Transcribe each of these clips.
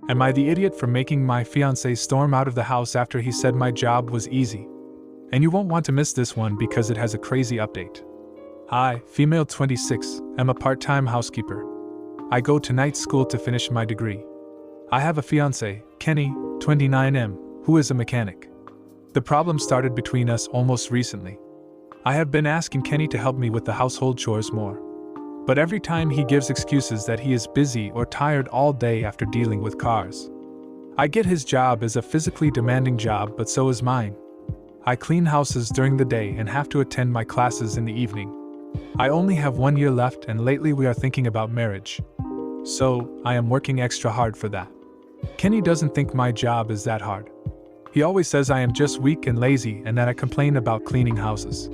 Am I the idiot for making my fiancé storm out of the house after he said my job was easy? And you won't want to miss this one because it has a crazy update. Hi, female 26, am a part-time housekeeper. I go to night school to finish my degree. I have a fiancé, Kenny, 29M, who is a mechanic. The problem started between us almost recently. I have been asking Kenny to help me with the household chores more. But every time he gives excuses that he is busy or tired all day after dealing with cars. I get his job is a physically demanding job, but so is mine. I clean houses during the day and have to attend my classes in the evening. I only have 1 year left and lately we are thinking about marriage. So, I am working extra hard for that. Kenny doesn't think my job is that hard. He always says I am just weak and lazy and that I complain about cleaning houses.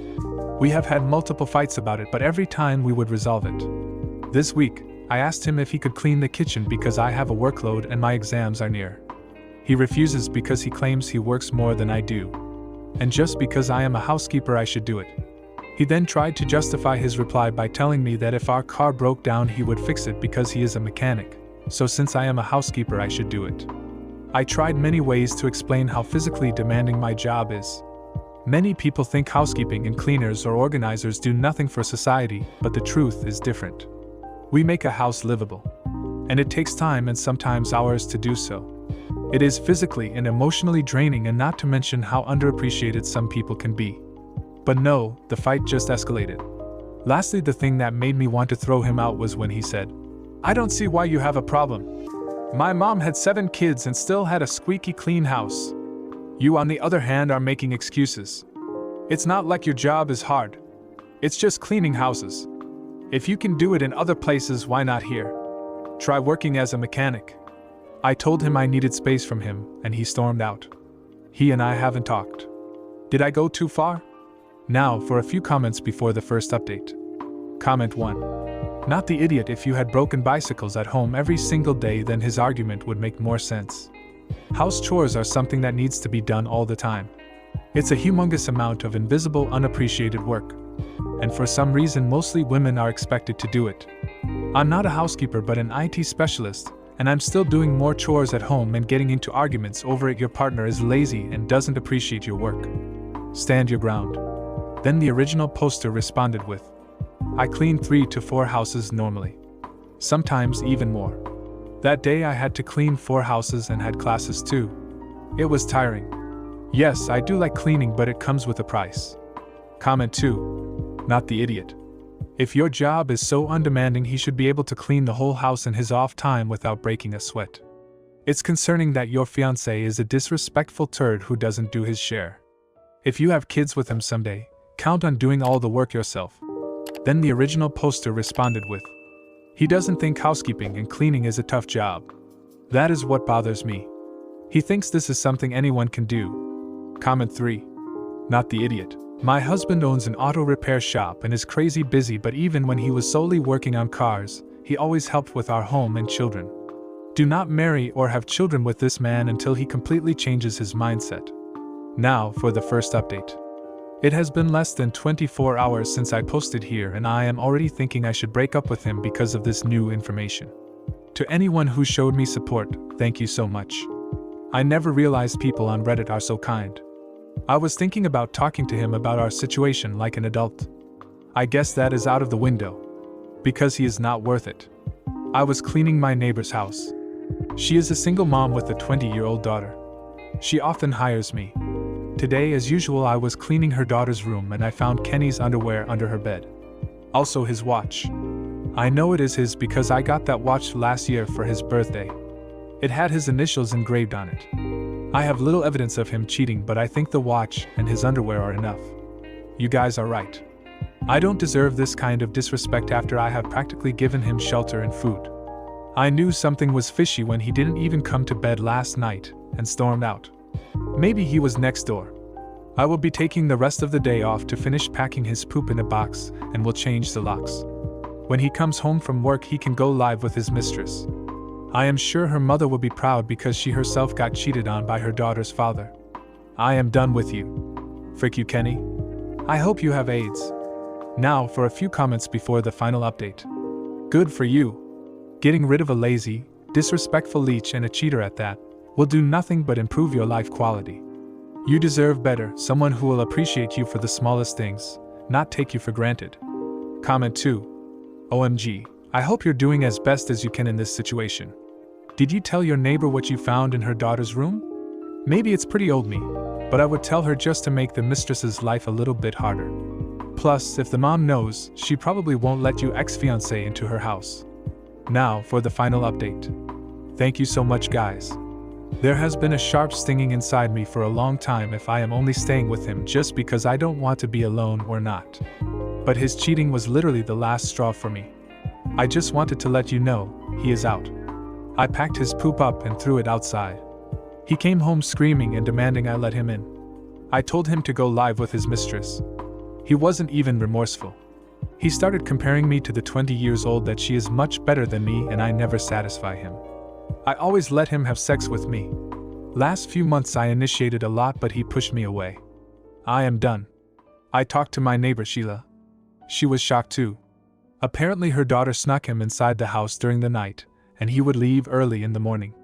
We have had multiple fights about it, but every time we would resolve it. This week, I asked him if he could clean the kitchen because I have a workload and my exams are near. He refuses because he claims he works more than I do. And just because I am a housekeeper I should do it. He then tried to justify his reply by telling me that if our car broke down he would fix it because he is a mechanic, so since I am a housekeeper I should do it. I tried many ways to explain how physically demanding my job is. Many people think housekeeping and cleaners or organizers do nothing for society, but the truth is different. We make a house livable. And it takes time and sometimes hours to do so. It is physically and emotionally draining, and not to mention how underappreciated some people can be. But no, the fight just escalated. Lastly, the thing that made me want to throw him out was when he said, "I don't see why you have a problem. My mom had 7 kids and still had a squeaky clean house. You, on the other hand, are making excuses. It's not like your job is hard. It's just cleaning houses. If you can do it in other places, why not here? Try working as a mechanic." I told him I needed space from him, and he stormed out. He and I haven't talked. Did I go too far? Now for a few comments before the first update. Comment 1. Not the idiot. If you had broken bicycles at home every single day, then his argument would make more sense. House chores are something that needs to be done all the time. It's a humongous amount of invisible, unappreciated work. And for some reason mostly women are expected to do it. I'm not a housekeeper but an IT specialist, and I'm still doing more chores at home and getting into arguments over it. Your partner is lazy and doesn't appreciate your work. Stand your ground. Then the original poster responded with, "I clean 3 to 4 houses normally. Sometimes even more. That day I had to clean 4 houses and had classes too. It was tiring. Yes, I do like cleaning, but it comes with a price." Comment 2. Not the idiot. If your job is so undemanding, he should be able to clean the whole house in his off time without breaking a sweat. It's concerning that your fiancé is a disrespectful turd who doesn't do his share. If you have kids with him someday, count on doing all the work yourself. Then the original poster responded with, "He doesn't think housekeeping and cleaning is a tough job. That is what bothers me. He thinks this is something anyone can do." Comment 3. Not the idiot. My husband owns an auto repair shop and is crazy busy, but even when he was solely working on cars, he always helped with our home and children. Do not marry or have children with this man until he completely changes his mindset. Now for the first update. It has been less than 24 hours since I posted here, and I am already thinking I should break up with him because of this new information. To anyone who showed me support, thank you so much. I never realized people on Reddit are so kind. I was thinking about talking to him about our situation like an adult. I guess that is out of the window. Because he is not worth it. I was cleaning my neighbor's house. She is a single mom with a 20-year-old daughter. She often hires me. Today, as usual, I was cleaning her daughter's room and I found Kenny's underwear under her bed. Also his watch. I know it is his because I got that watch last year for his birthday. It had his initials engraved on it. I have little evidence of him cheating, but I think the watch and his underwear are enough. You guys are right. I don't deserve this kind of disrespect after I have practically given him shelter and food. I knew something was fishy when he didn't even come to bed last night and stormed out. Maybe he was next door. I will be taking the rest of the day off to finish packing his poop in a box and will change the locks. When he comes home from work, he can go live with his mistress. I am sure her mother will be proud because she herself got cheated on by her daughter's father. I am done with you. Frick you, Kenny. I hope you have AIDS. Now for a few comments before the final update. Good for you. Getting rid of a lazy, Disrespectful leech and a cheater at that will do nothing but improve your life quality. You deserve better, someone who will appreciate you for the smallest things, not take you for granted. Comment 2. OMG, I hope you're doing as best as you can in this situation. Did you tell your neighbor what you found in her daughter's room? Maybe it's pretty old me, but I would tell her just to make the mistress's life a little bit harder. Plus, if the mom knows, she probably won't let you ex-fiancé into her house. Now for the final update. Thank you so much, guys. There has been a sharp stinging inside me for a long time if I am only staying with him just because I don't want to be alone or not. But his cheating was literally the last straw for me. I just wanted to let you know, he is out. I packed his poop up and threw it outside. He came home screaming and demanding I let him in. I told him to go live with his mistress. He wasn't even remorseful. He started comparing me to the 20 years old that she is much better than me and I never satisfy him. I always let him have sex with me. Last few months I initiated a lot but he pushed me away. I am done. I talked to my neighbor Sheila. She was shocked too. Apparently her daughter snuck him inside the house during the night, and he would leave early in the morning.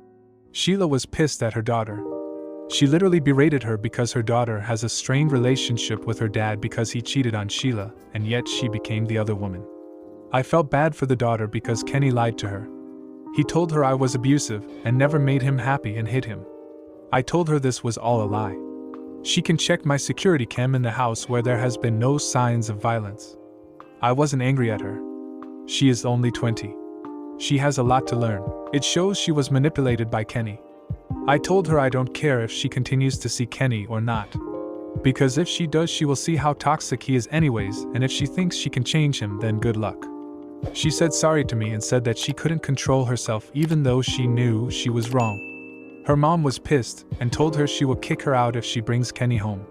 Sheila was pissed at her daughter. She literally berated her because her daughter has a strained relationship with her dad because he cheated on Sheila, and yet she became the other woman. I felt bad for the daughter because Kenny lied to her. He told her I was abusive and never made him happy and hid him. I told her this was all a lie. She can check my security cam in the house where there has been no signs of violence. I wasn't angry at her. She is only 20. She has a lot to learn. It shows she was manipulated by Kenny. I told her I don't care if she continues to see Kenny or not. Because if she does, she will see how toxic he is anyways, and if she thinks she can change him, then good luck. She said sorry to me and said that she couldn't control herself even though she knew she was wrong. Her mom was pissed and told her she will kick her out if she brings Kenny home.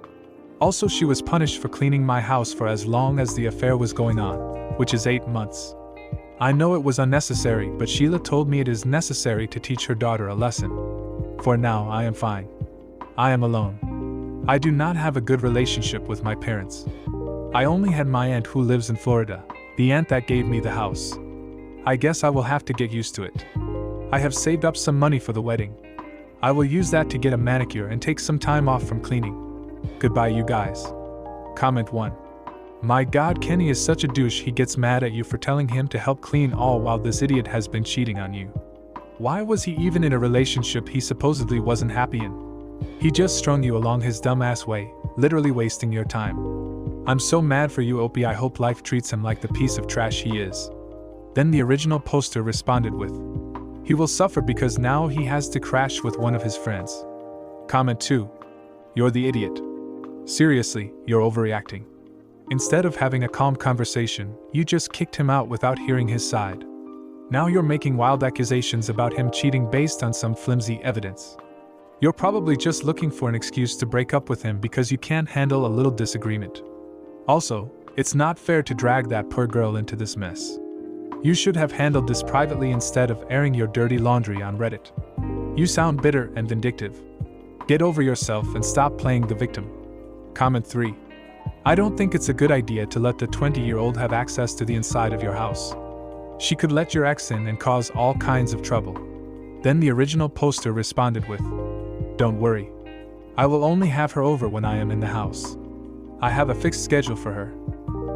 Also, she was punished for cleaning my house for as long as the affair was going on, which is 8 months. I know it was unnecessary, but Sheila told me it is necessary to teach her daughter a lesson. For now, I am fine. I am alone. I do not have a good relationship with my parents. I only had my aunt who lives in Florida, the aunt that gave me the house. I guess I will have to get used to it. I have saved up some money for the wedding. I will use that to get a manicure and take some time off from cleaning. Goodbye, you guys. Comment 1. My god, Kenny is such a douche. He gets mad at you for telling him to help clean all while this idiot has been cheating on you. Why was he even in a relationship he supposedly wasn't happy in? He just strung you along his dumbass way, literally wasting your time. I'm so mad for you, Opie. I hope life treats him like the piece of trash he is. Then the original poster responded with, he will suffer because now he has to crash with one of his friends. Comment 2. You're the idiot. Seriously, you're overreacting. Instead of having a calm conversation, you just kicked him out without hearing his side. Now you're making wild accusations about him cheating based on some flimsy evidence. You're probably just looking for an excuse to break up with him because you can't handle a little disagreement. Also, it's not fair to drag that poor girl into this mess. You should have handled this privately instead of airing your dirty laundry on Reddit. You sound bitter and vindictive. Get over yourself and stop playing the victim. Comment 3. I don't think it's a good idea to let the 20-year-old have access to the inside of your house. She could let your ex in and cause all kinds of trouble. Then the original poster responded with, don't worry. I will only have her over when I am in the house. I have a fixed schedule for her.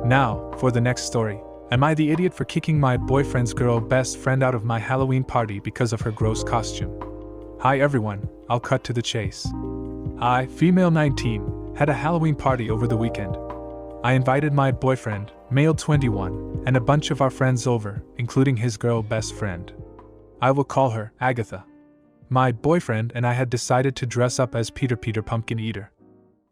Now, for the next story. Am I the idiot for kicking my boyfriend's girl best friend out of my Halloween party because of her gross costume? Hi everyone, I'll cut to the chase. I, female 19, had a Halloween party over the weekend. I invited my boyfriend, male 21, and a bunch of our friends over, including his girl best friend. I will call her Agatha. My boyfriend and I had decided to dress up as Peter Pumpkin Eater.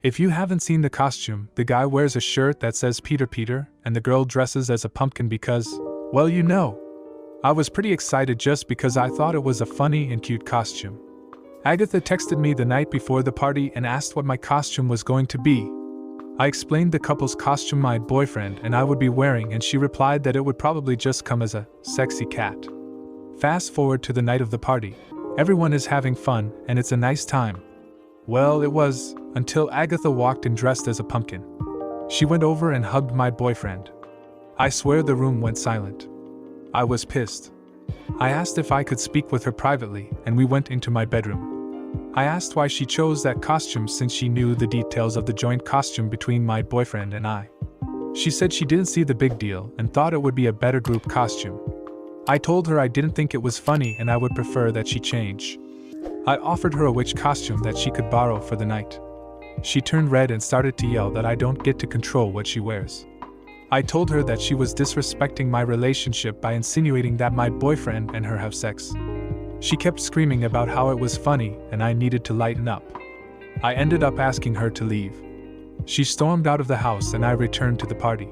If you haven't seen the costume, the guy wears a shirt that says Peter, and the girl dresses as a pumpkin because, well, you know. I was pretty excited just because I thought it was a funny and cute costume. Agatha texted me the night before the party and asked what my costume was going to be. I explained the couple's costume my boyfriend and I would be wearing, and she replied that it would probably just come as a sexy cat. Fast forward to the night of the party. Everyone is having fun and it's a nice time. Well, it was, until Agatha walked in dressed as a pumpkin. She went over and hugged my boyfriend. I swear the room went silent. I was pissed. I asked if I could speak with her privately, and we went into my bedroom. I asked why she chose that costume since she knew the details of the joint costume between my boyfriend and I. She said she didn't see the big deal and thought it would be a better group costume. I told her I didn't think it was funny and I would prefer that she change. I offered her a witch costume that she could borrow for the night. She turned red and started to yell that I don't get to control what she wears. I told her that she was disrespecting my relationship by insinuating that my boyfriend and her have sex. She kept screaming about how it was funny and I needed to lighten up. I ended up asking her to leave. She stormed out of the house and I returned to the party.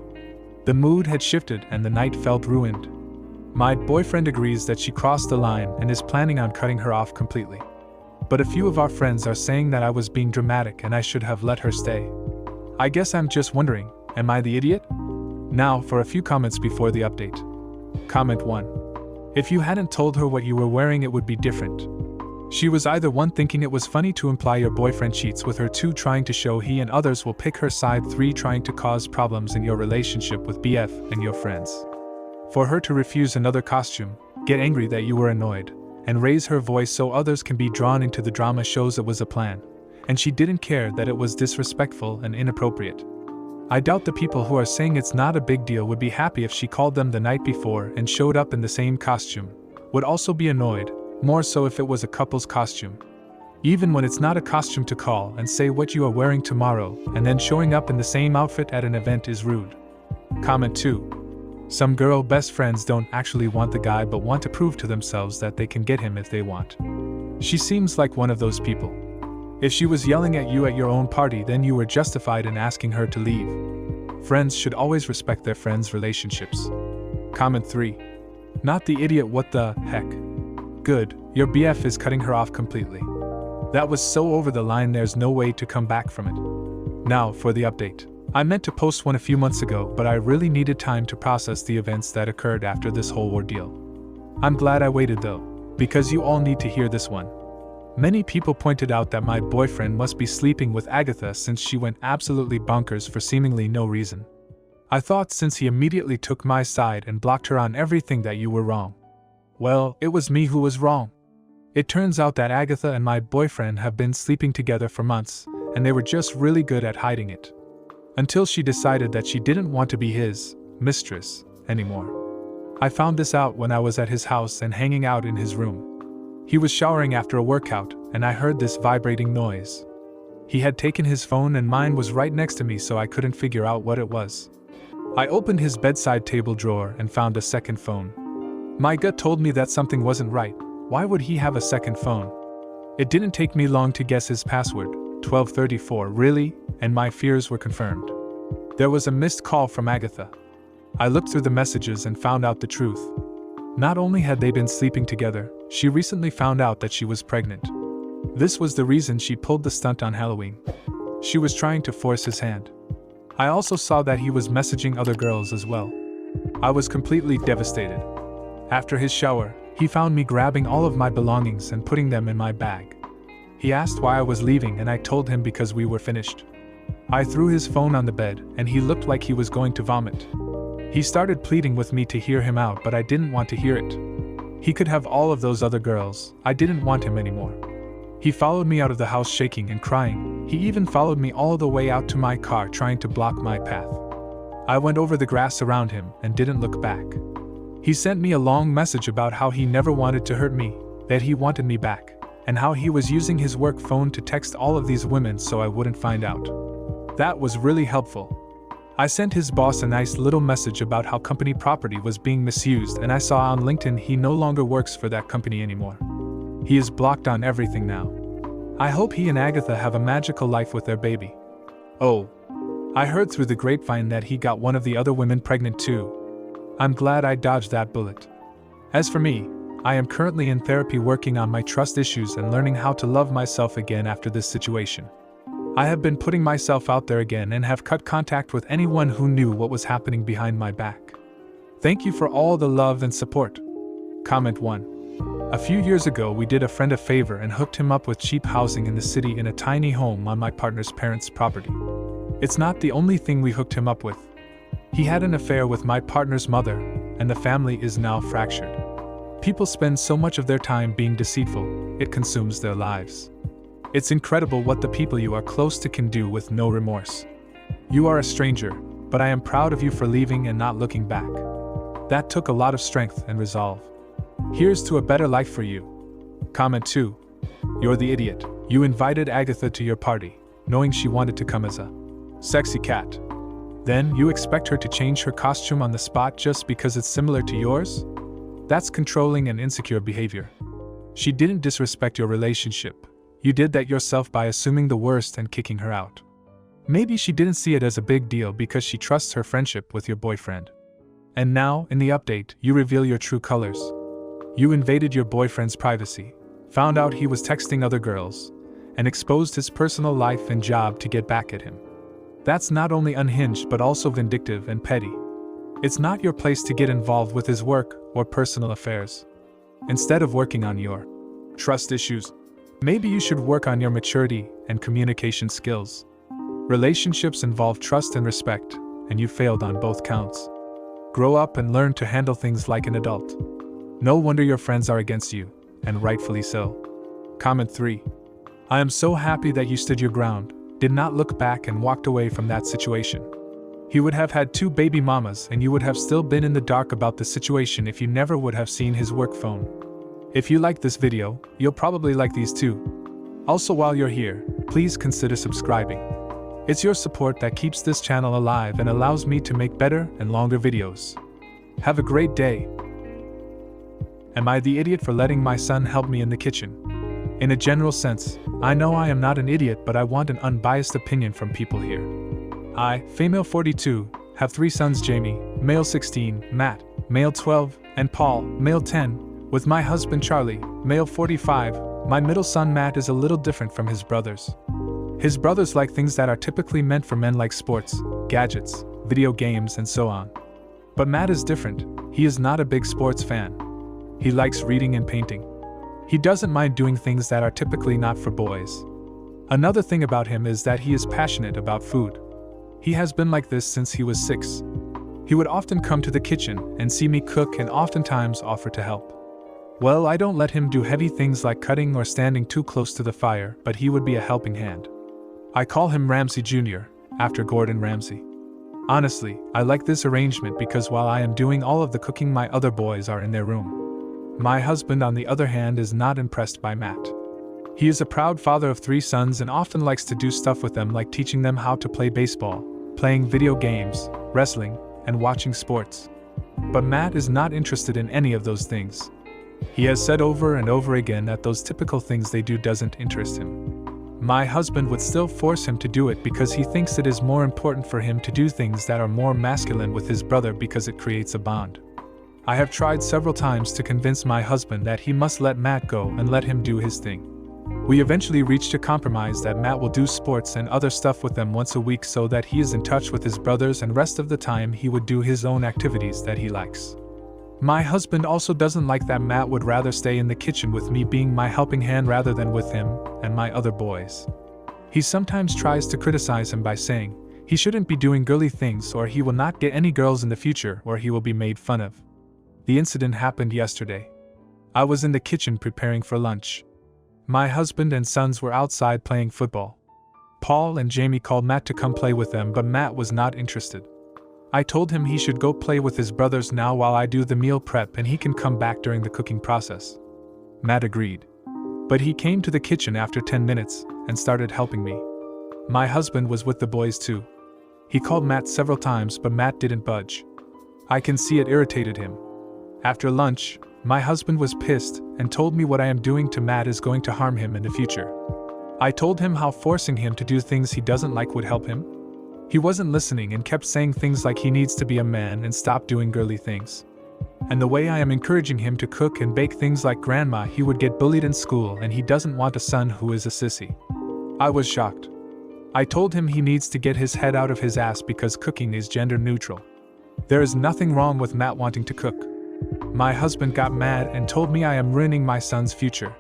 The mood had shifted and the night felt ruined. My boyfriend agrees that she crossed the line and is planning on cutting her off completely. But a few of our friends are saying that I was being dramatic and I should have let her stay. I guess I'm just wondering, am I the idiot? Now for a few comments before the update. Comment 1. If you hadn't told her what you were wearing, it would be different. She was either 1, thinking it was funny to imply your boyfriend cheats with her, 2, trying to show he and others will pick her side, 3, trying to cause problems in your relationship with BF and your friends. For her to refuse another costume, get angry that you were annoyed, and raise her voice so others can be drawn into the drama shows it was a plan, and she didn't care that it was disrespectful and inappropriate. I doubt the people who are saying it's not a big deal would be happy if she called them the night before and showed up in the same costume, would also be annoyed, more so if it was a couple's costume. Even when it's not a costume, to call and say what you are wearing tomorrow and then showing up in the same outfit at an event is rude. Comment 2. Some girl best friends don't actually want the guy but want to prove to themselves that they can get him if they want. She seems like one of those people. If she was yelling at you at your own party, then you were justified in asking her to leave. Friends should always respect their friends' relationships. Comment 3. Not the idiot, what the heck? Good, your BF is cutting her off completely. That was so over the line, there's no way to come back from it. Now for the update. I meant to post one a few months ago, but I really needed time to process the events that occurred after this whole ordeal. I'm glad I waited though, because you all need to hear this one. Many people pointed out that my boyfriend must be sleeping with Agatha since she went absolutely bonkers for seemingly no reason. I thought since he immediately took my side and blocked her on everything that you were wrong. Well, it was me who was wrong. It turns out that Agatha and my boyfriend have been sleeping together for months, and they were just really good at hiding it. Until she decided that she didn't want to be his mistress anymore. I found this out when I was at his house and hanging out in his room. He was showering after a workout, and I heard this vibrating noise. He had taken his phone and mine was right next to me, so I couldn't figure out what it was. I opened his bedside table drawer and found a second phone. My gut told me that something wasn't right. Why would he have a second phone? It didn't take me long to guess his password, 1234, really, and my fears were confirmed. There was a missed call from Agatha. I looked through the messages and found out the truth. Not only had they been sleeping together, she recently found out that she was pregnant. This was the reason she pulled the stunt on Halloween. She was trying to force his hand. I also saw that he was messaging other girls as well. I was completely devastated. After his shower, he found me grabbing all of my belongings and putting them in my bag. He asked why I was leaving and I told him because we were finished. I threw his phone on the bed and he looked like he was going to vomit. He started pleading with me to hear him out, but I didn't want to hear it. He could have all of those other girls. I didn't want him anymore. He followed me out of the house shaking and crying. He even followed me all the way out to my car trying to block my path. I went over the grass around him and didn't look back. He sent me a long message about how he never wanted to hurt me, that he wanted me back, and how he was using his work phone to text all of these women so I wouldn't find out. That was really helpful. I sent his boss a nice little message about how company property was being misused, and I saw on LinkedIn he no longer works for that company anymore. He is blocked on everything now. I hope he and Agatha have a magical life with their baby. Oh, I heard through the grapevine that he got one of the other women pregnant too. I'm glad I dodged that bullet. As for me, I am currently in therapy working on my trust issues and learning how to love myself again after this situation. I have been putting myself out there again and have cut contact with anyone who knew what was happening behind my back. Thank you for all the love and support. Comment 1. A few years ago we did a friend a favor and hooked him up with cheap housing in the city in a tiny home on my partner's parents' property. It's not the only thing we hooked him up with. He had an affair with my partner's mother, and the family is now fractured. People spend so much of their time being deceitful, it consumes their lives. It's incredible what the people you are close to can do with no remorse. You are a stranger, but I am proud of you for leaving and not looking back. That took a lot of strength and resolve. Here's to a better life for you. Comment 2. You're the idiot. You invited Agatha to your party, knowing she wanted to come as a sexy cat. Then you expect her to change her costume on the spot just because it's similar to yours? That's controlling and insecure behavior. She didn't disrespect your relationship. You did that yourself by assuming the worst and kicking her out. Maybe she didn't see it as a big deal because she trusts her friendship with your boyfriend. And now, in the update, you reveal your true colors. You invaded your boyfriend's privacy, found out he was texting other girls, and exposed his personal life and job to get back at him. That's not only unhinged but also vindictive and petty. It's not your place to get involved with his work or personal affairs. Instead of working on your trust issues, maybe you should work on your maturity and communication skills. Relationships involve trust and respect, and you failed on both counts. Grow up and learn to handle things like an adult. No wonder your friends are against you, and rightfully so. Comment 3. I am so happy that you stood your ground, did not look back and walked away from that situation. He would have had 2 baby mamas and you would have still been in the dark about the situation if you never would have seen his work phone. If you like this video, you'll probably like these too. Also, while you're here, please consider subscribing. It's your support that keeps this channel alive and allows me to make better and longer videos. Have a great day. Am I the idiot for letting my son help me in the kitchen? In a general sense, I know I am not an idiot, but I want an unbiased opinion from people here. I, female 42, have 3 sons: Jamie, male 16, Matt, male 12, and Paul, male 10, with my husband Charlie, male 45. My middle son Matt is a little different from his brothers. His brothers like things that are typically meant for men, like sports, gadgets, video games, and so on. But Matt is different. He is not a big sports fan. He likes reading and painting. He doesn't mind doing things that are typically not for boys. Another thing about him is that he is passionate about food. He has been like this since he was 6. He would often come to the kitchen and see me cook and oftentimes offer to help. Well, I don't let him do heavy things like cutting or standing too close to the fire, but he would be a helping hand. I call him Ramsay Jr., after Gordon Ramsay. Honestly, I like this arrangement because while I am doing all of the cooking, my other boys are in their room. My husband, on the other hand, is not impressed by Matt. He is a proud father of 3 sons and often likes to do stuff with them, like teaching them how to play baseball, playing video games, wrestling, and watching sports. But Matt is not interested in any of those things. He has said over and over again that those typical things they do doesn't interest him. My husband would still force him to do it because he thinks it is more important for him to do things that are more masculine with his brother because it creates a bond. I have tried several times to convince my husband that he must let Matt go and let him do his thing. We eventually reached a compromise that Matt will do sports and other stuff with them once a week so that he is in touch with his brothers, and rest of the time he would do his own activities that he likes. My husband also doesn't like that Matt would rather stay in the kitchen with me being my helping hand rather than with him and my other boys. He sometimes tries to criticize him by saying he shouldn't be doing girly things or he will not get any girls in the future or he will be made fun of. The incident happened yesterday. I was in the kitchen preparing for lunch. My husband and sons were outside playing football. Paul and Jamie called Matt to come play with them, but Matt was not interested. I told him he should go play with his brothers now while I do the meal prep and he can come back during the cooking process. Matt agreed. But he came to the kitchen after 10 minutes and started helping me. My husband was with the boys too. He called Matt several times, but Matt didn't budge. I can see it irritated him. After lunch, my husband was pissed and told me what I am doing to Matt is going to harm him in the future. I told him how forcing him to do things he doesn't like would help him. He wasn't listening and kept saying things like he needs to be a man and stop doing girly things. And the way I am encouraging him to cook and bake things like grandma, he would get bullied in school and he doesn't want a son who is a sissy. I was shocked. I told him he needs to get his head out of his ass because cooking is gender neutral. There is nothing wrong with Matt wanting to cook. My husband got mad and told me I am ruining my son's future.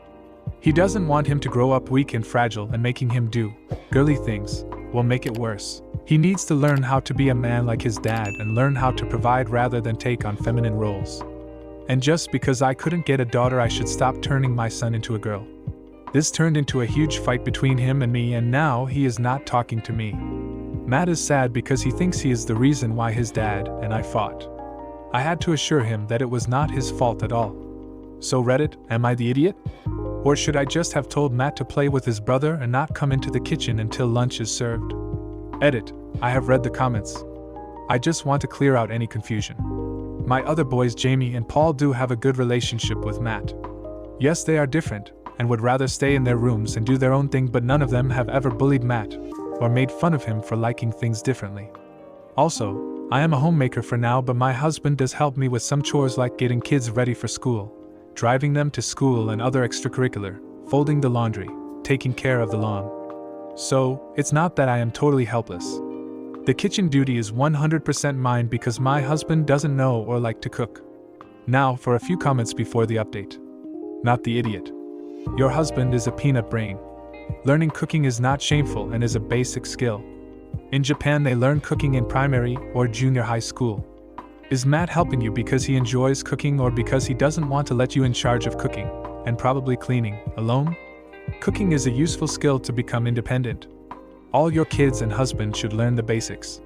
He doesn't want him to grow up weak and fragile, and making him do girly things will make it worse. He needs to learn how to be a man like his dad and learn how to provide rather than take on feminine roles. And just because I couldn't get a daughter, I should stop turning my son into a girl. This turned into a huge fight between him and me, and now he is not talking to me. Matt is sad because he thinks he is the reason why his dad and I fought. I had to assure him that it was not his fault at all. So Reddit, am I the idiot? Or should I just have told Matt to play with his brother and not come into the kitchen until lunch is served? Edit, I have read the comments. I just want to clear out any confusion. My other boys Jamie and Paul do have a good relationship with Matt. Yes, they are different, and would rather stay in their rooms and do their own thing, but none of them have ever bullied Matt, or made fun of him for liking things differently. Also, I am a homemaker for now, but my husband does help me with some chores like getting kids ready for school, driving them to school and other extracurricular, folding the laundry, taking care of the lawn. So, it's not that I am totally helpless. The kitchen duty is 100% mine because my husband doesn't know or like to cook. Now for a few comments before the update. Not the idiot. Your husband is a peanut brain. Learning cooking is not shameful and is a basic skill. In Japan they learn cooking in primary or junior high school. Is Matt helping you because he enjoys cooking or because he doesn't want to let you in charge of cooking, and probably cleaning, alone? Cooking is a useful skill to become independent. All your kids and husband should learn the basics.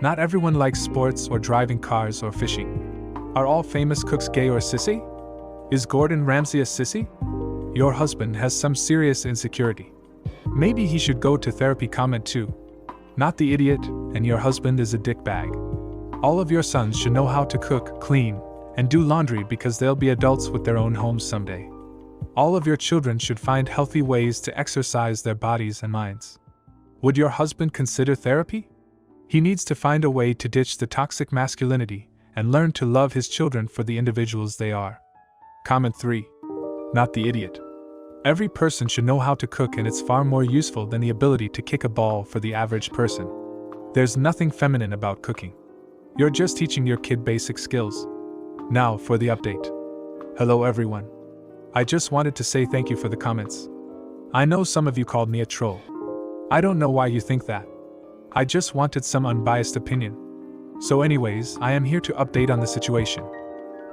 Not everyone likes sports or driving cars or fishing. Are all famous cooks gay or sissy? Is Gordon Ramsay a sissy? Your husband has some serious insecurity. Maybe he should go to therapy. Comment 2. Not the idiot, and your husband is a dickbag. All of your sons should know how to cook, clean, and do laundry because they'll be adults with their own homes someday. All of your children should find healthy ways to exercise their bodies and minds. Would your husband consider therapy? He needs to find a way to ditch the toxic masculinity and learn to love his children for the individuals they are. Comment 3. Not the idiot. Every person should know how to cook, and it's far more useful than the ability to kick a ball for the average person. There's nothing feminine about cooking. You're just teaching your kid basic skills. Now for the update. Hello everyone. I just wanted to say thank you for the comments. I know some of you called me a troll. I don't know why you think that. I just wanted some unbiased opinion. So anyways, I am here to update on the situation.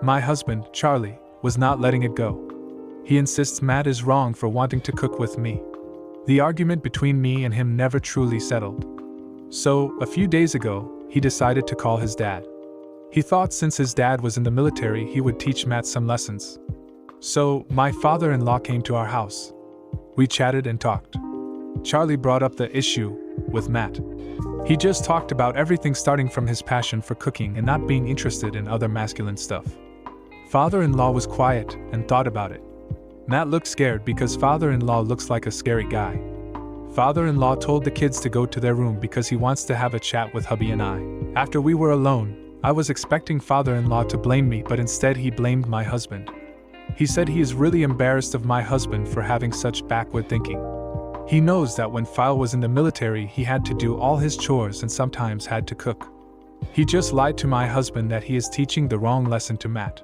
My husband, Charlie, was not letting it go. He insists Matt is wrong for wanting to cook with me. The argument between me and him never truly settled. So, a few days ago, he decided to call his dad. He thought since his dad was in the military he would teach Matt some lessons. So, my father-in-law came to our house. We chatted and talked. Charlie brought up the issue with Matt. He just talked about everything, starting from his passion for cooking and not being interested in other masculine stuff. Father-in-law was quiet and thought about it. Matt looked scared because father-in-law looks like a scary guy. Father-in-law told the kids to go to their room because he wants to have a chat with hubby and I. After we were alone, I was expecting father-in-law to blame me, but instead he blamed my husband. He said he is really embarrassed of my husband for having such backward thinking. He knows that when Phil was in the military he had to do all his chores and sometimes had to cook. He just lied to my husband that he is teaching the wrong lesson to Matt.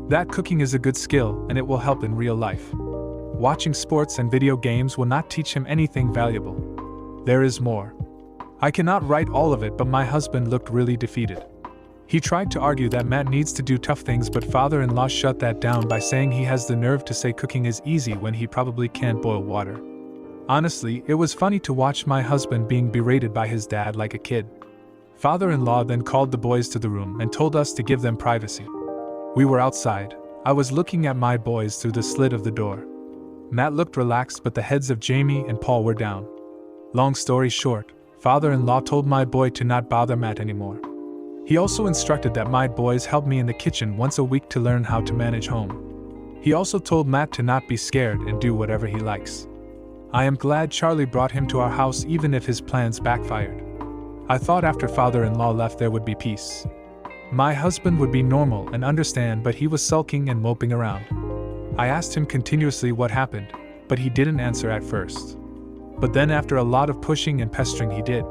That cooking is a good skill and it will help in real life. Watching sports and video games will not teach him anything valuable. There is more. I cannot write all of it, but my husband looked really defeated. He tried to argue that Matt needs to do tough things, but father-in-law shut that down by saying he has the nerve to say cooking is easy when he probably can't boil water. Honestly, it was funny to watch my husband being berated by his dad like a kid. Father-in-law then called the boys to the room and told us to give them privacy. We were outside. I was looking at my boys through the slit of the door. Matt looked relaxed, but the heads of Jamie and Paul were down. Long story short, father-in-law told my boy to not bother Matt anymore. He also instructed that my boys help me in the kitchen once a week to learn how to manage home. He also told Matt to not be scared and do whatever he likes. I am glad Charlie brought him to our house even if his plans backfired. I thought after father-in-law left there would be peace. My husband would be normal and understand, but he was sulking and moping around. I asked him continuously what happened, but he didn't answer at first. But then after a lot of pushing and pestering he did.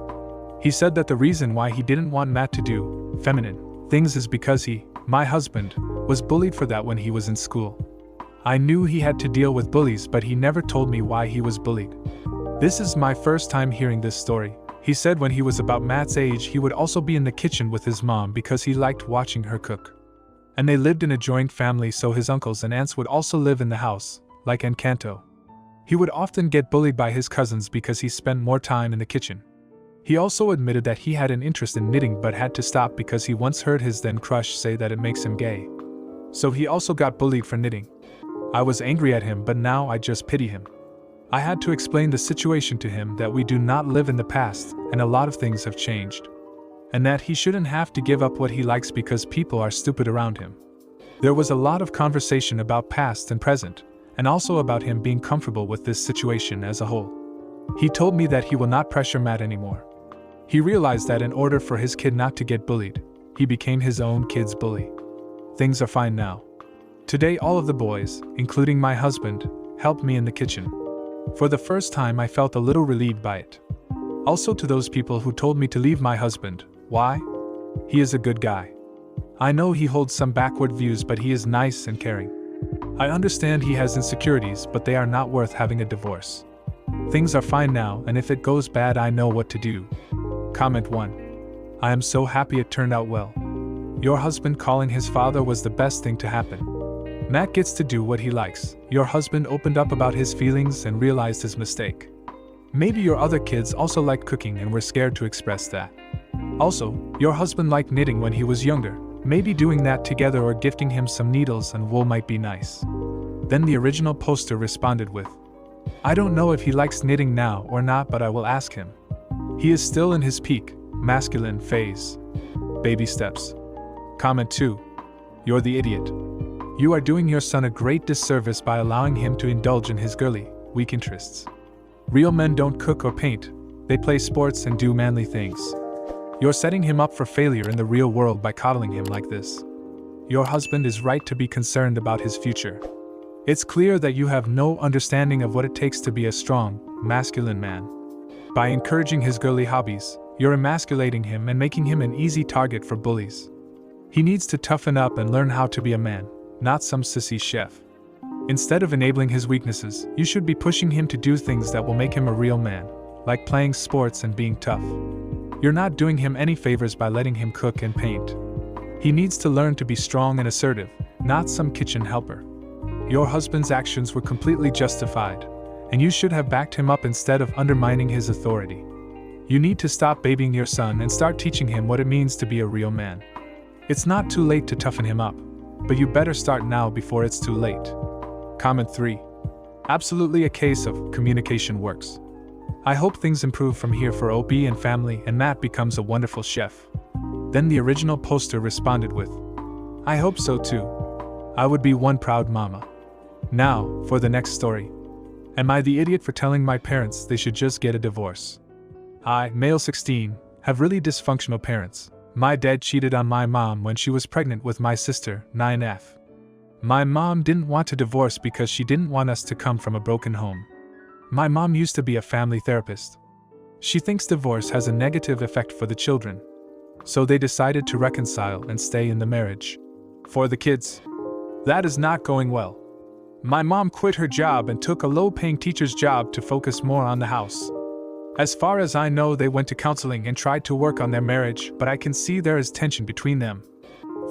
He said that the reason why he didn't want Matt to do feminine things is because he, my husband, was bullied for that when he was in school. I knew he had to deal with bullies, but he never told me why he was bullied. This is my first time hearing this story. He said when he was about Matt's age he would also be in the kitchen with his mom because he liked watching her cook. And they lived in a joint family, so his uncles and aunts would also live in the house, like Encanto. He would often get bullied by his cousins because he spent more time in the kitchen. He also admitted that he had an interest in knitting but had to stop because he once heard his then crush say that it makes him gay. So he also got bullied for knitting. I was angry at him, but now I just pity him. I had to explain the situation to him, that we do not live in the past and a lot of things have changed. And that he shouldn't have to give up what he likes because people are stupid around him. There was a lot of conversation about past and present, and also about him being comfortable with this situation as a whole. He told me that he will not pressure Matt anymore. He realized that in order for his kid not to get bullied, he became his own kid's bully. Things are fine now. Today all of the boys, including my husband, helped me in the kitchen. For the first time I felt a little relieved by it. Also to those people who told me to leave my husband. Why? He is a good guy. I know he holds some backward views, but he is nice and caring. I understand he has insecurities, but they are not worth having a divorce. Things are fine now, and if it goes bad I know what to do. Comment 1. I am so happy it turned out well. Your husband calling his father was the best thing to happen. Matt gets to do what he likes. Your husband opened up about his feelings and realized his mistake. Maybe your other kids also liked cooking and were scared to express that. Also, your husband liked knitting when he was younger. Maybe doing that together or gifting him some needles and wool might be nice. Then the original poster responded with, I don't know if he likes knitting now or not, but I will ask him. He is still in his peak, masculine phase. Baby steps. Comment 2. You're the idiot. You are doing your son a great disservice by allowing him to indulge in his girly, weak interests. Real men don't cook or paint, they play sports and do manly things. You're setting him up for failure in the real world by coddling him like this. Your husband is right to be concerned about his future. It's clear that you have no understanding of what it takes to be a strong, masculine man. By encouraging his girly hobbies, you're emasculating him and making him an easy target for bullies. He needs to toughen up and learn how to be a man, not some sissy chef. Instead of enabling his weaknesses, you should be pushing him to do things that will make him a real man, like playing sports and being tough. You're not doing him any favors by letting him cook and paint. He needs to learn to be strong and assertive, not some kitchen helper. Your husband's actions were completely justified, and you should have backed him up instead of undermining his authority. You need to stop babying your son and start teaching him what it means to be a real man. It's not too late to toughen him up, but you better start now before it's too late. Comment 3. Absolutely a case of communication works. I hope things improve from here for OB and family and Matt becomes a wonderful chef. Then the original poster responded with, I hope so too. I would be one proud mama. Now, for the next story. Am I the idiot for telling my parents they should just get a divorce? I, male 16, have really dysfunctional parents. My dad cheated on my mom when she was pregnant with my sister, 9F. My mom didn't want to divorce because she didn't want us to come from a broken home. My mom used to be a family therapist. She thinks divorce has a negative effect for the children. So they decided to reconcile and stay in the marriage. For the kids, that is not going well. My mom quit her job and took a low-paying teacher's job to focus more on the house. As far as I know, they went to counseling and tried to work on their marriage, but I can see there is tension between them.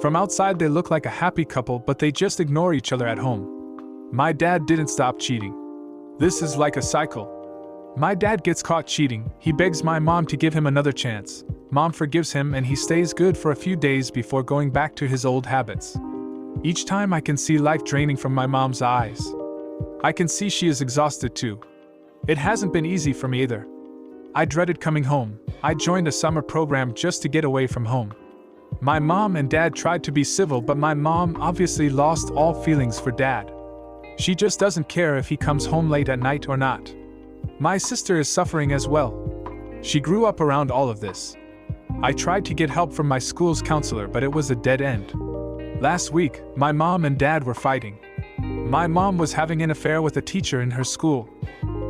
From outside they look like a happy couple, but they just ignore each other at home. My dad didn't stop cheating. This is like a cycle. My dad gets caught cheating, he begs my mom to give him another chance. Mom forgives him and he stays good for a few days before going back to his old habits. Each time I can see life draining from my mom's eyes. I can see she is exhausted too. It hasn't been easy for me either. I dreaded coming home. I joined a summer program just to get away from home. My mom and dad tried to be civil, but my mom obviously lost all feelings for dad. She just doesn't care if he comes home late at night or not. My sister is suffering as well. She grew up around all of this. I tried to get help from my school's counselor, but it was a dead end. Last week, my mom and dad were fighting. My mom was having an affair with a teacher in her school.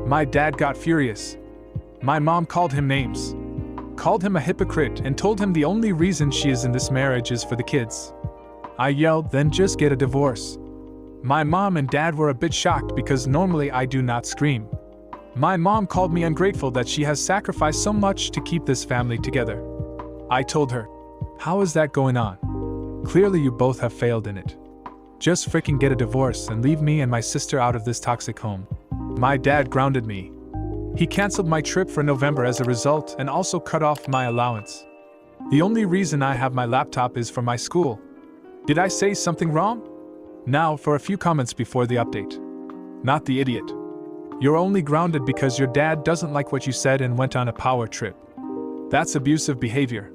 My dad got furious. My mom called him names. Called him a hypocrite and told him the only reason she is in this marriage is for the kids. I yelled, then just get a divorce. My mom and dad were a bit shocked because normally I do not scream. My mom called me ungrateful that she has sacrificed so much to keep this family together. I told her, how is that going on? Clearly you both have failed in it. Just freaking get a divorce and leave me and my sister out of this toxic home. My dad grounded me. He canceled my trip for November as a result and also cut off my allowance. The only reason I have my laptop is for my school. Did I say something wrong? Now for a few comments before the update. Not the idiot. You're only grounded because your dad doesn't like what you said and went on a power trip. That's abusive behavior.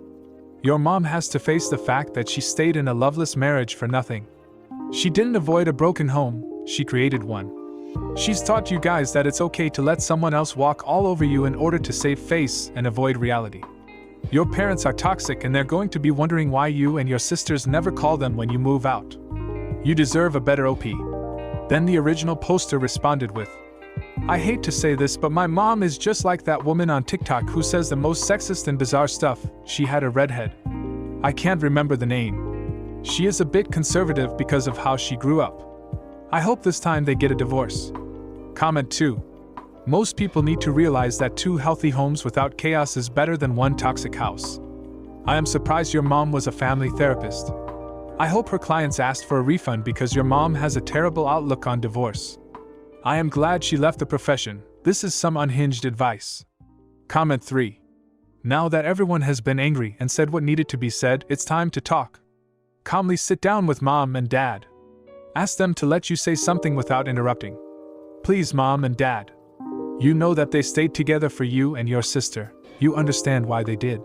Your mom has to face the fact that she stayed in a loveless marriage for nothing. She didn't avoid a broken home, she created one. She's taught you guys that it's okay to let someone else walk all over you in order to save face and avoid reality. Your parents are toxic and they're going to be wondering why you and your sisters never call them when you move out. You deserve a better OP. Then the original poster responded with, I hate to say this, but my mom is just like that woman on TikTok who says the most sexist and bizarre stuff. She had a redhead. I can't remember the name. She is a bit conservative because of how she grew up. I hope this time they get a divorce. Comment 2. Most people need to realize that 2 healthy homes without chaos is better than 1 toxic house. I am surprised your mom was a family therapist. I hope her clients asked for a refund because your mom has a terrible outlook on divorce. I am glad she left the profession. This is some unhinged advice. Comment 3. Now that everyone has been angry and said what needed to be said, it's time to talk. Calmly sit down with mom and dad. Ask them to let you say something without interrupting. Please, mom and dad. You know that they stayed together for you and your sister. You understand why they did.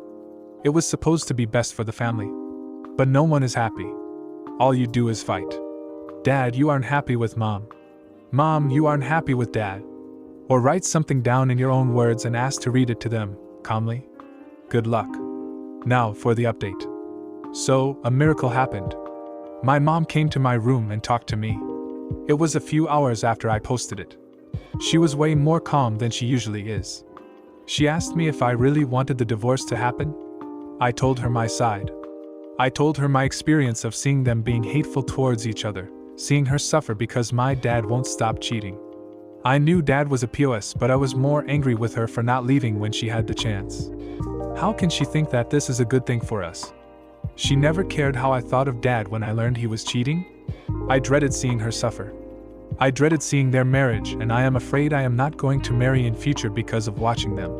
It was supposed to be best for the family. But no one is happy. All you do is fight. Dad, you aren't happy with mom. Mom, you aren't happy with dad. Or write something down in your own words and ask to read it to them, calmly. Good luck. Now for the update. So, a miracle happened. My mom came to my room and talked to me. It was a few hours after I posted it. She was way more calm than she usually is. She asked me if I really wanted the divorce to happen. I told her my side. I told her my experience of seeing them being hateful towards each other, seeing her suffer because my dad won't stop cheating. I knew dad was a POS, but I was more angry with her for not leaving when she had the chance. How can she think that this is a good thing for us? She never cared how I thought of dad when I learned he was cheating. I dreaded seeing her suffer. I dreaded seeing their marriage, and I am afraid I am not going to marry in future because of watching them.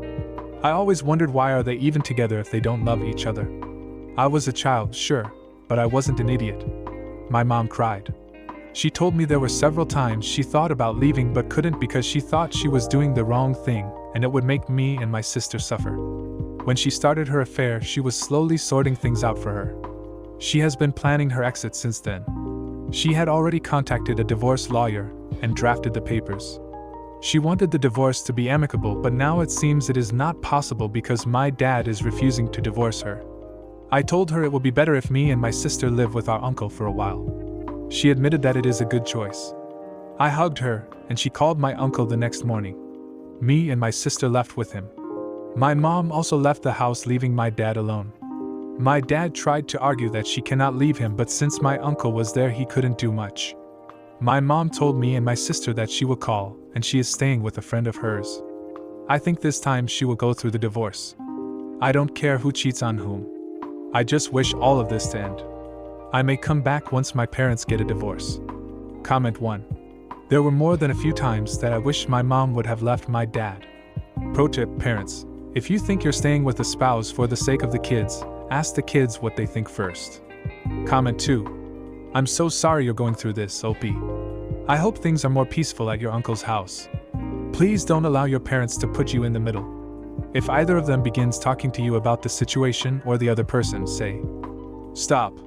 I always wondered why are they even together if they don't love each other. I was a child, sure, but I wasn't an idiot. My mom cried. She told me there were several times she thought about leaving but couldn't because she thought she was doing the wrong thing and it would make me and my sister suffer. When she started her affair, she was slowly sorting things out for her. She has been planning her exit since then. She had already contacted a divorce lawyer and drafted the papers. She wanted the divorce to be amicable, but now it seems it is not possible because my dad is refusing to divorce her. I told her it would be better if me and my sister live with our uncle for a while. She admitted that it is a good choice. I hugged her, and she called my uncle the next morning. Me and my sister left with him. My mom also left the house, leaving my dad alone. My dad tried to argue that she cannot leave him, but since my uncle was there, he couldn't do much. My mom told me and my sister that she will call, and she is staying with a friend of hers. I think this time she will go through the divorce. I don't care who cheats on whom. I just wish all of this to end. I may come back once my parents get a divorce. Comment 1. There were more than a few times that I wish my mom would have left my dad. Pro tip, parents. If you think you're staying with a spouse for the sake of the kids, ask the kids what they think first. Comment 2. I'm so sorry you're going through this, OP. I hope things are more peaceful at your uncle's house. Please don't allow your parents to put you in the middle. If either of them begins talking to you about the situation or the other person, say, "Stop.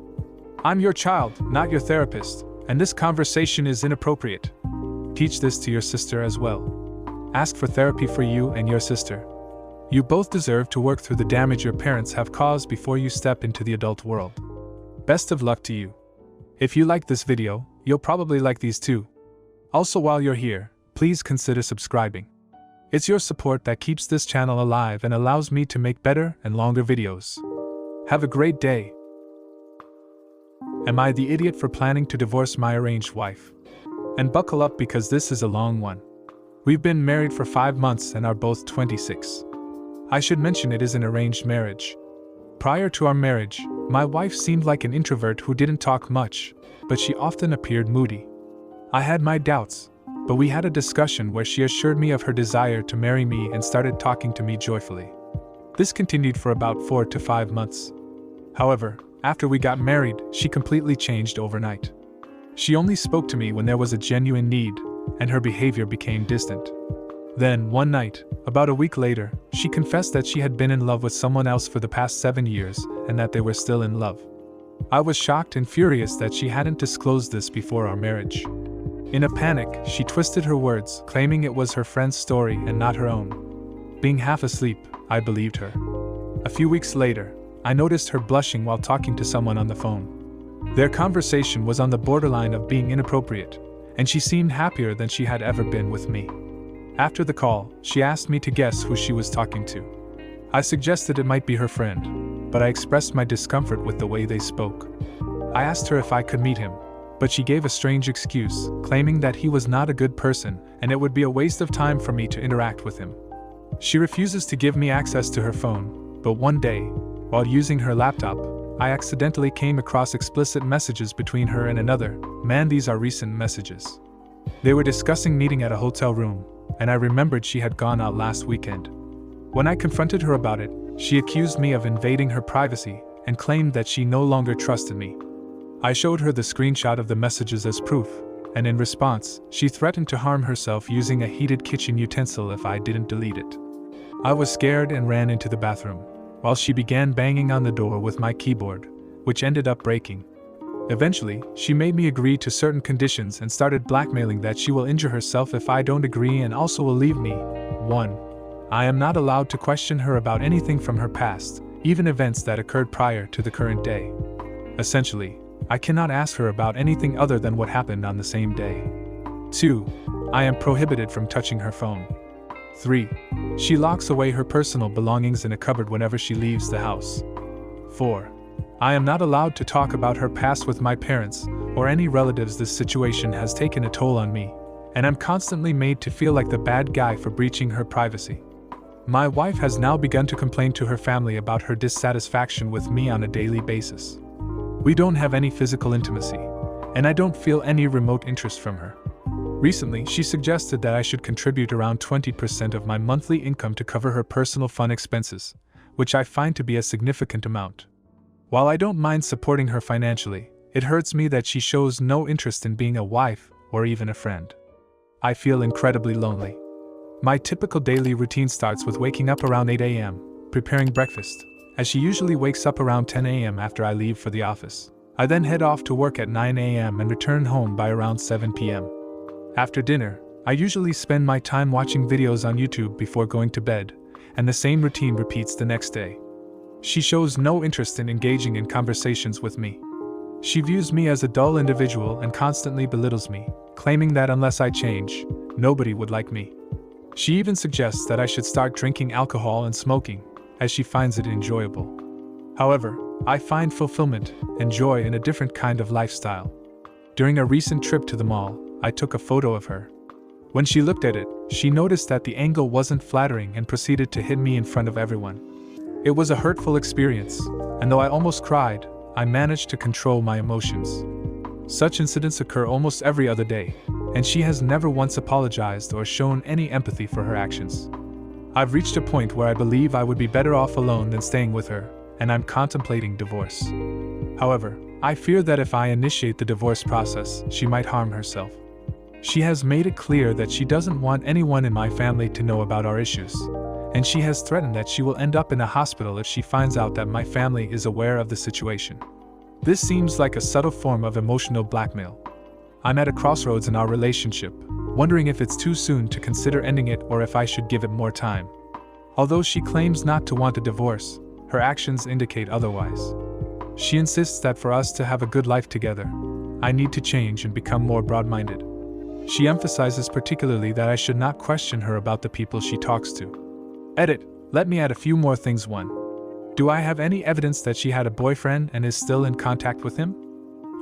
I'm your child, not your therapist, and this conversation is inappropriate." Teach this to your sister as well. Ask for therapy for you and your sister. You both deserve to work through the damage your parents have caused before you step into the adult world. Best of luck to you. If you liked this video, you'll probably like these too. Also, while you're here, please consider subscribing. It's your support that keeps this channel alive and allows me to make better and longer videos. Have a great day. Am I the idiot for planning to divorce my arranged wife? And buckle up because this is a long one. We've been married for 5 months and are both 26. I should mention it is an arranged marriage. Prior to our marriage, my wife seemed like an introvert who didn't talk much, but she often appeared moody. I had my doubts, but we had a discussion where she assured me of her desire to marry me and started talking to me joyfully. This continued for about 4 to 5 months. However, after we got married, she completely changed overnight. She only spoke to me when there was a genuine need, and her behavior became distant. Then, one night, about a week later, she confessed that she had been in love with someone else for the past 7 years and that they were still in love. I was shocked and furious that she hadn't disclosed this before our marriage. In a panic, she twisted her words, claiming it was her friend's story and not her own. Being half asleep, I believed her. A few weeks later, I noticed her blushing while talking to someone on the phone. Their conversation was on the borderline of being inappropriate, and she seemed happier than she had ever been with me. After the call, she asked me to guess who she was talking to. I suggested it might be her friend, but I expressed my discomfort with the way they spoke. I asked her if I could meet him, but she gave a strange excuse, claiming that he was not a good person and it would be a waste of time for me to interact with him. She refuses to give me access to her phone, but one day, while using her laptop, I accidentally came across explicit messages between her and another man. These are recent messages. They were discussing meeting at a hotel room, and I remembered she had gone out last weekend. When I confronted her about it, she accused me of invading her privacy and claimed that she no longer trusted me. I showed her the screenshot of the messages as proof, and in response, she threatened to harm herself using a heated kitchen utensil if I didn't delete it. I was scared and ran into the bathroom, while she began banging on the door with my keyboard, which ended up breaking. Eventually, she made me agree to certain conditions and started blackmailing that she will injure herself if I don't agree and also will leave me. 1. I am not allowed to question her about anything from her past, even events that occurred prior to the current day. Essentially, I cannot ask her about anything other than what happened on the same day. 2. I am prohibited from touching her phone. 3. She locks away her personal belongings in a cupboard whenever she leaves the house. 4. I am not allowed to talk about her past with my parents or any relatives. This situation has taken a toll on me, and I'm constantly made to feel like the bad guy for breaching her privacy. My wife has now begun to complain to her family about her dissatisfaction with me on a daily basis. We don't have any physical intimacy, and I don't feel any remote interest from her. Recently, she suggested that I should contribute around 20% of my monthly income to cover her personal fun expenses, which I find to be a significant amount. While I don't mind supporting her financially, it hurts me that she shows no interest in being a wife or even a friend. I feel incredibly lonely. My typical daily routine starts with waking up around 8 a.m., preparing breakfast, as she usually wakes up around 10 a.m. after I leave for the office. I then head off to work at 9 a.m. and return home by around 7 p.m. After dinner, I usually spend my time watching videos on YouTube before going to bed, and the same routine repeats the next day. She shows no interest in engaging in conversations with me. She views me as a dull individual and constantly belittles me, claiming that unless I change, nobody would like me. She even suggests that I should start drinking alcohol and smoking, as she finds it enjoyable. However, I find fulfillment and joy in a different kind of lifestyle. During a recent trip to the mall, I took a photo of her. When she looked at it, she noticed that the angle wasn't flattering and proceeded to hit me in front of everyone. It was a hurtful experience, and though I almost cried, I managed to control my emotions. Such incidents occur almost every other day, and she has never once apologized or shown any empathy for her actions. I've reached a point where I believe I would be better off alone than staying with her, and I'm contemplating divorce. However, I fear that if I initiate the divorce process, she might harm herself. She has made it clear that she doesn't want anyone in my family to know about our issues, and she has threatened that she will end up in a hospital if she finds out that my family is aware of the situation. This seems like a subtle form of emotional blackmail. I'm at a crossroads in our relationship, wondering if it's too soon to consider ending it or if I should give it more time. Although she claims not to want a divorce, her actions indicate otherwise. She insists that for us to have a good life together, I need to change and become more broad-minded. She emphasizes particularly that I should not question her about the people she talks to. Edit. Let me add a few more things. 1. Do I have any evidence that she had a boyfriend and is still in contact with him?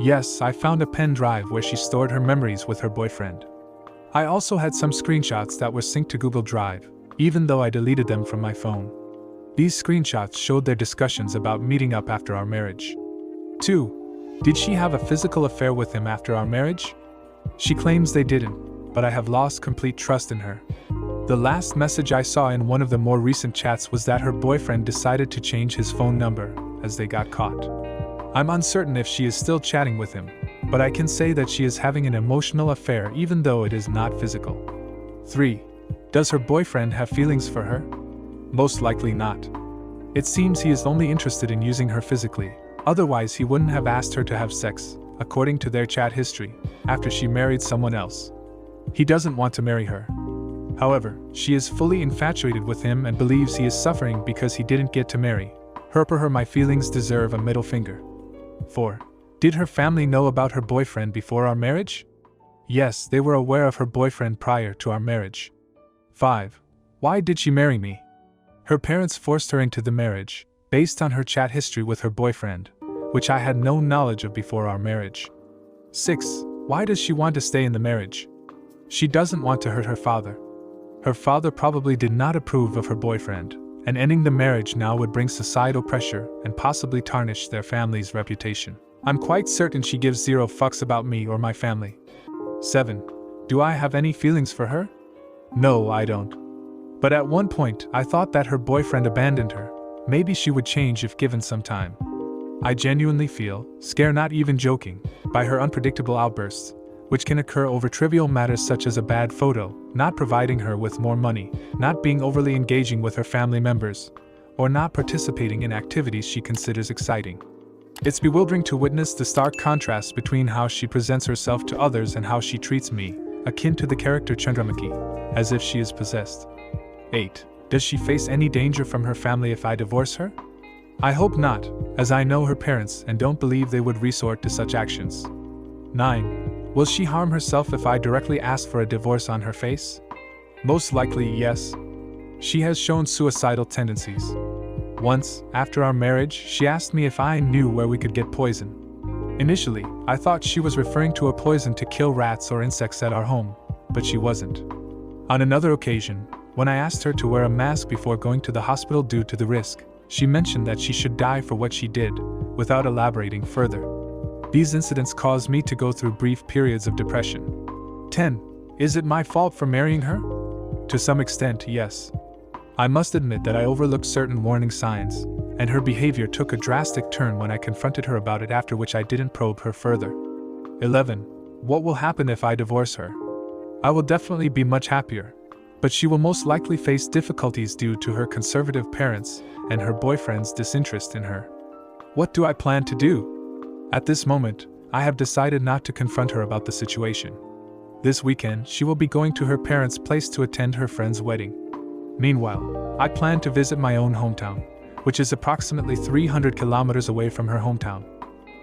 Yes, I found a pen drive where she stored her memories with her boyfriend. I also had some screenshots that were synced to Google Drive, even though I deleted them from my phone. These screenshots showed their discussions about meeting up after our marriage. 2. Did she have a physical affair with him after our marriage? She claims they didn't, but I have lost complete trust in her. The last message I saw in one of the more recent chats was that her boyfriend decided to change his phone number, as they got caught. I'm uncertain if she is still chatting with him, but I can say that she is having an emotional affair even though it is not physical. 3. Does her boyfriend have feelings for her? Most likely not. It seems he is only interested in using her physically, otherwise he wouldn't have asked her to have sex, according to their chat history, after she married someone else. He doesn't want to marry her. However, she is fully infatuated with him and believes he is suffering because he didn't get to marry her. My feelings deserve a middle finger. 4. Did her family know about her boyfriend before our marriage? Yes, they were aware of her boyfriend prior to our marriage. 5. Why did she marry me? Her parents forced her into the marriage, based on her chat history with her boyfriend, which I had no knowledge of before our marriage. 6. Why does she want to stay in the marriage? She doesn't want to hurt her father. Her father probably did not approve of her boyfriend, and ending the marriage now would bring societal pressure and possibly tarnish their family's reputation. I'm quite certain she gives zero fucks about me or my family. 7. Do I have any feelings for her? No, I don't. But at one point, I thought that her boyfriend abandoned her. Maybe she would change if given some time. I genuinely feel, scared, not even joking, by her unpredictable outbursts, which can occur over trivial matters such as a bad photo, not providing her with more money, not being overly engaging with her family members, or not participating in activities she considers exciting. It's bewildering to witness the stark contrast between how she presents herself to others and how she treats me, akin to the character Chandramukhi, as if she is possessed. 8. Does she face any danger from her family if I divorce her? I hope not, as I know her parents and don't believe they would resort to such actions. 9. Will she harm herself if I directly ask for a divorce on her face? Most likely yes. She has shown suicidal tendencies. Once, after our marriage, she asked me if I knew where we could get poison. Initially, I thought she was referring to a poison to kill rats or insects at our home, but she wasn't. On another occasion, when I asked her to wear a mask before going to the hospital due to the risk, she mentioned that she should die for what she did, without elaborating further. These incidents caused me to go through brief periods of depression. 10. Is it my fault for marrying her? To some extent, yes. I must admit that I overlooked certain warning signs, and her behavior took a drastic turn when I confronted her about it, after which I didn't probe her further. 11. What will happen if I divorce her? I will definitely be much happier, but she will most likely face difficulties due to her conservative parents and her boyfriend's disinterest in her. What do I plan to do? At this moment, I have decided not to confront her about the situation. This weekend, she will be going to her parents' place to attend her friend's wedding. Meanwhile, I plan to visit my own hometown, which is approximately 300 kilometers away from her hometown.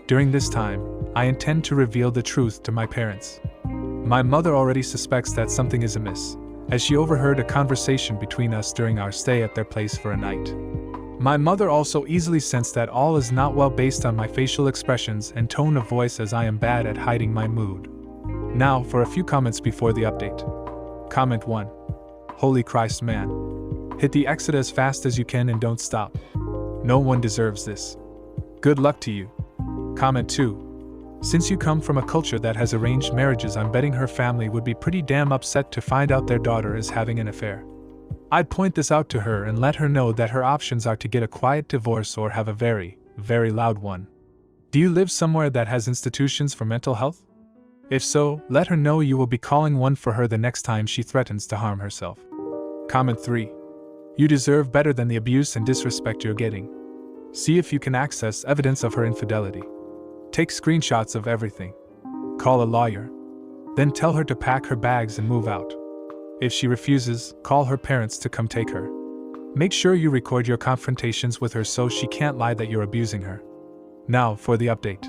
During this time, I intend to reveal the truth to my parents. My mother already suspects that something is amiss, as she overheard a conversation between us during our stay at their place for a night. My mother also easily sensed that all is not well based on my facial expressions and tone of voice, as I am bad at hiding my mood. Now for a few comments before the update. Comment 1. Holy Christ, man. Hit the exit as fast as you can and don't stop. No one deserves this. Good luck to you. Comment 2. Since you come from a culture that has arranged marriages, I'm betting her family would be pretty damn upset to find out their daughter is having an affair. I'd point this out to her and let her know that her options are to get a quiet divorce or have a very, very loud one. Do you live somewhere that has institutions for mental health? If so, let her know you will be calling one for her the next time she threatens to harm herself. Comment 3. You deserve better than the abuse and disrespect you're getting. See if you can access evidence of her infidelity. Take screenshots of everything. Call a lawyer. Then tell her to pack her bags and move out. If she refuses, call her parents to come take her. Make sure you record your confrontations with her so she can't lie that you're abusing her. Now for the update.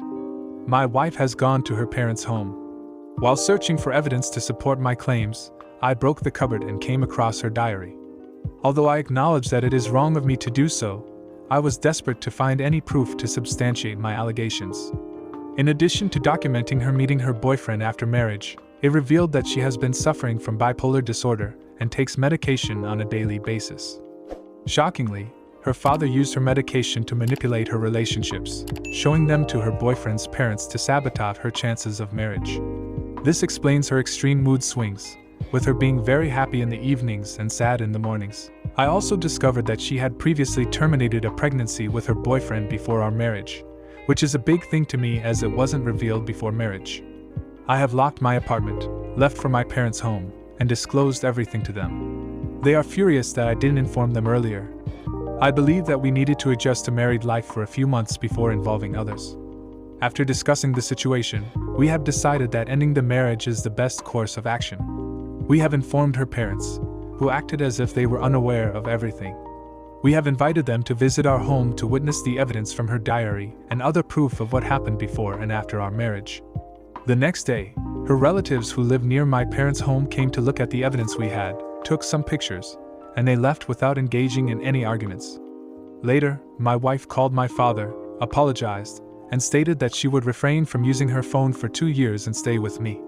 My wife has gone to her parents' home. While searching for evidence to support my claims, I broke the cupboard and came across her diary. Although I acknowledge that it is wrong of me to do so, I was desperate to find any proof to substantiate my allegations. In addition to documenting her meeting her boyfriend after marriage, it revealed that she has been suffering from bipolar disorder and takes medication on a daily basis. Shockingly, Her father used her medication to manipulate her relationships, showing them to her boyfriend's parents to sabotage her chances of marriage. This explains her extreme mood swings, with her being very happy in the evenings and sad in the mornings. I also discovered that she had previously terminated a pregnancy with her boyfriend before our marriage, which is a big thing to me as it wasn't revealed before marriage. I have locked my apartment, left for my parents' home, and disclosed everything to them. They are furious that I didn't inform them earlier. I believe that we needed to adjust to married life for a few months before involving others. After discussing the situation, we have decided that ending the marriage is the best course of action. We have informed her parents, who acted as if they were unaware of everything. We have invited them to visit our home to witness the evidence from her diary and other proof of what happened before and after our marriage. The next day, her relatives who live near my parents' home came to look at the evidence we had, took some pictures, and they left without engaging in any arguments. Later, my wife called my father, apologized, and stated that she would refrain from using her phone for 2 years and stay with me.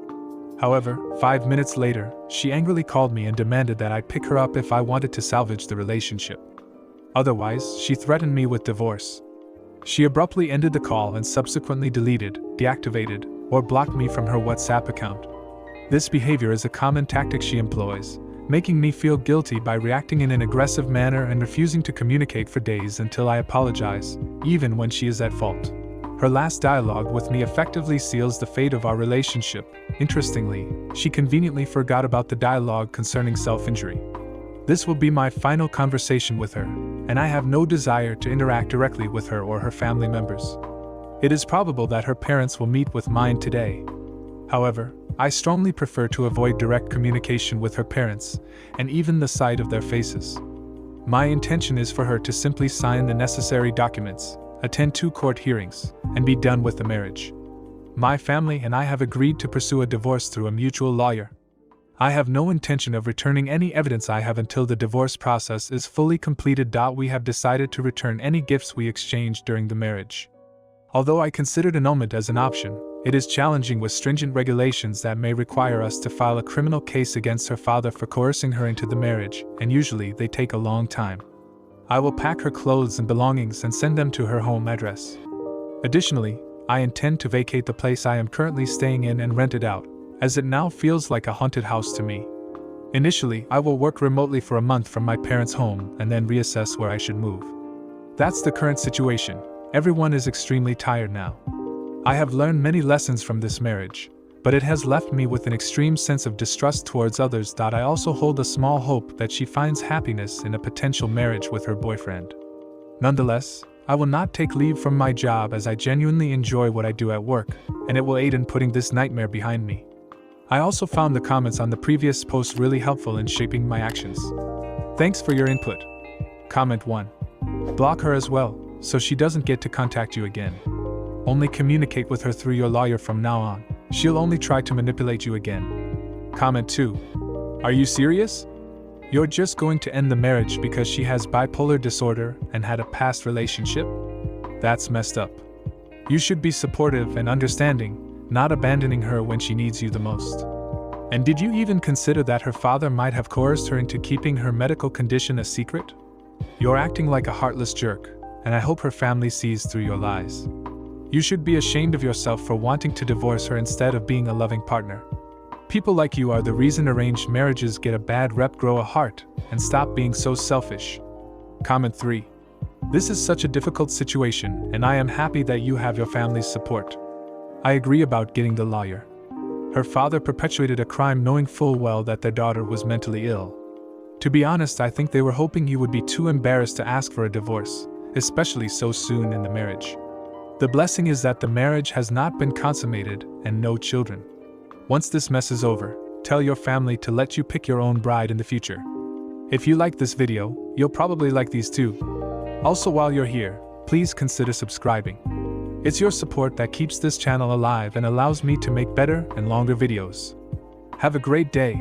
However, 5 minutes later, she angrily called me and demanded that I pick her up if I wanted to salvage the relationship. Otherwise, she threatened me with divorce. She abruptly ended the call and subsequently deleted, deactivated, or blocked me from her WhatsApp account. This behavior is a common tactic she employs, making me feel guilty by reacting in an aggressive manner and refusing to communicate for days until I apologize, even when she is at fault. Her last dialogue with me effectively seals the fate of our relationship. Interestingly, she conveniently forgot about the dialogue concerning self-injury. This will be my final conversation with her, and I have no desire to interact directly with her or her family members. It is probable that her parents will meet with mine today. However, I strongly prefer to avoid direct communication with her parents, and even the sight of their faces. My intention is for her to simply sign the necessary documents, attend 2 court hearings, and be done with the marriage. My family and I have agreed to pursue a divorce through a mutual lawyer. I have no intention of returning any evidence I have until the divorce process is fully completed. We have decided to return any gifts we exchanged during the marriage. Although I considered annulment as an option, it is challenging with stringent regulations that may require us to file a criminal case against her father for coercing her into the marriage, and usually they take a long time. I will pack her clothes and belongings and send them to her home address. Additionally, I intend to vacate the place I am currently staying in and rent it out, as it now feels like a haunted house to me. Initially, I will work remotely for a month from my parents' home and then reassess where I should move. That's the current situation. Everyone is extremely tired now. I have learned many lessons from this marriage, but it has left me with an extreme sense of distrust towards others. I also hold a small hope that she finds happiness in a potential marriage with her boyfriend. Nonetheless, I will not take leave from my job as I genuinely enjoy what I do at work, and it will aid in putting this nightmare behind me. I also found the comments on the previous post really helpful in shaping my actions. Thanks for your input. Comment 1. Block her as well, so she doesn't get to contact you again. Only communicate with her through your lawyer from now on. She'll only try to manipulate you again. Comment 2. Are you serious? You're just going to end the marriage because she has bipolar disorder and had a past relationship? That's messed up. You should be supportive and understanding, not abandoning her when she needs you the most. And did you even consider that her father might have coerced her into keeping her medical condition a secret? You're acting like a heartless jerk, and I hope her family sees through your lies. You should be ashamed of yourself for wanting to divorce her instead of being a loving partner. People like you are the reason arranged marriages get a bad rep. Grow a heart, and stop being so selfish. Comment 3. This is such a difficult situation, and I am happy that you have your family's support. I agree about getting the lawyer. Her father perpetuated a crime knowing full well that their daughter was mentally ill. To be honest, I think they were hoping you would be too embarrassed to ask for a divorce, especially so soon in the marriage. The blessing is that the marriage has not been consummated and no children. Once this mess is over, tell your family to let you pick your own bride in the future. If you like this video, you'll probably like these too. Also, while you're here, please consider subscribing. It's your support that keeps this channel alive and allows me to make better and longer videos. Have a great day.